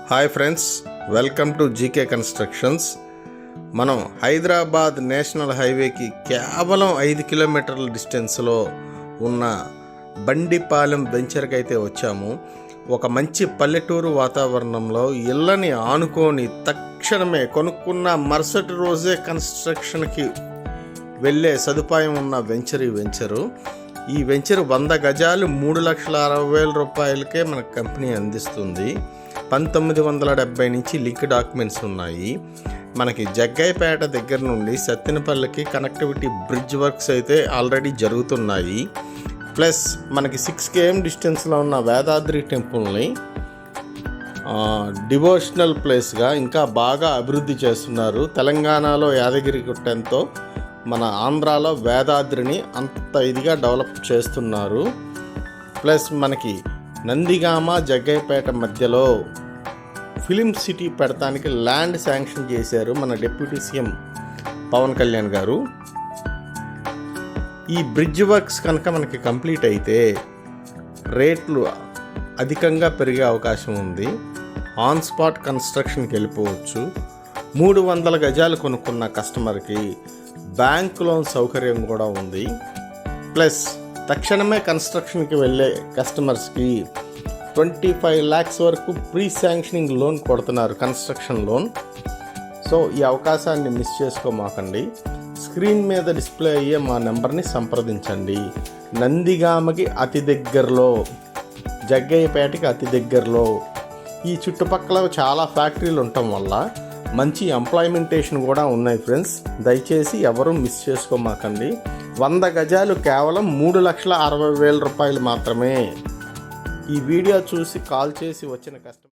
Hi friends, welcome to GK constructions. మనం Hyderabad national హైవేకి కేవలం 5 కిలోమీటర్ల డిస్టెన్స్లో ఉన్న బండిపాలెం వెంచర్కి అయితే వచ్చాము. ఒక మంచి పల్లెటూరు వాతావరణంలో ఇళ్ళని ఆనుకొని తక్షణమే కొనుక్కున్న మరుసటి రోజే కన్స్ట్రక్షన్కి వెళ్ళే సదుపాయం ఉన్న వెంచరు. ఈ వెంచర్ 100 గజాలు 3,60,000 రూపాయలకే మన కంపెనీ అందిస్తుంది. 1970 నుంచి లింక్ డాక్యుమెంట్స్ ఉన్నాయి. మనకి జగ్గయ్యపేట దగ్గర నుండి సత్తెనపల్లికి కనెక్టివిటీ బ్రిడ్జ్ వర్క్స్ అయితే ఆల్రెడీ జరుగుతున్నాయి. ప్లస్ మనకి 6 km డిస్టెన్స్లో ఉన్న వేదాద్రి టెంపుల్ని డివోషనల్ ప్లేస్గా ఇంకా బాగా అభివృద్ధి చేస్తున్నారు. తెలంగాణలో యాదగిరి గుట్టంతో మన ఆంధ్రాలో వేదాద్రిని అంత ఇదిగా డెవలప్ చేస్తున్నారు. ప్లస్ మనకి నందిగామ జగ్గయ్యపేట మధ్యలో ఫిలిం సిటీ పెడతానికి ల్యాండ్ శాంక్షన్ చేశారు మన డిప్యూటీ సీఎం పవన్ కళ్యాణ్ గారు. ఈ బ్రిడ్జ్ వర్క్స్ కనుక మనకి కంప్లీట్ అయితే రేట్లు అధికంగా పెరిగే అవకాశం ఉంది. ఆన్ స్పాట్ కన్స్ట్రక్షన్కి వెళ్ళిపోవచ్చు. 300 గజాలు కొనుక్కున్న కస్టమర్కి బ్యాంక్ లోన్ సౌకర్యం కూడా ఉంది. ప్లస్ తక్షణమే కన్స్ట్రక్షన్కి వెళ్ళే కస్టమర్స్కి 25 lakhs వరకు ప్రీ శాంక్షనింగ్ లోన్ కొడుతున్నారు, కన్స్ట్రక్షన్ లోన్. సో ఈ అవకాశాన్ని మిస్ చేసుకోమాకండి. స్క్రీన్ మీద డిస్ప్లే అయ్యే మా నెంబర్ని సంప్రదించండి. నందిగామకి అతి దగ్గరలో, జగ్గయ్యపేటకి అతి దగ్గరలో, ఈ చుట్టుపక్కల చాలా ఫ్యాక్టరీలు ఉండటం వల్ల మంచి ఎంప్లాయ్మెంటేషన్ కూడా ఉన్నాయి ఫ్రెండ్స్. దయచేసి ఎవరూ మిస్ చేసుకోమాకండి. 100 గజాలు కేవలం 3,60,000 రూపాయలు మాత్రమే. ఈ వీడియో చూసి కాల్ చేసి వచ్చిన కస్టమర్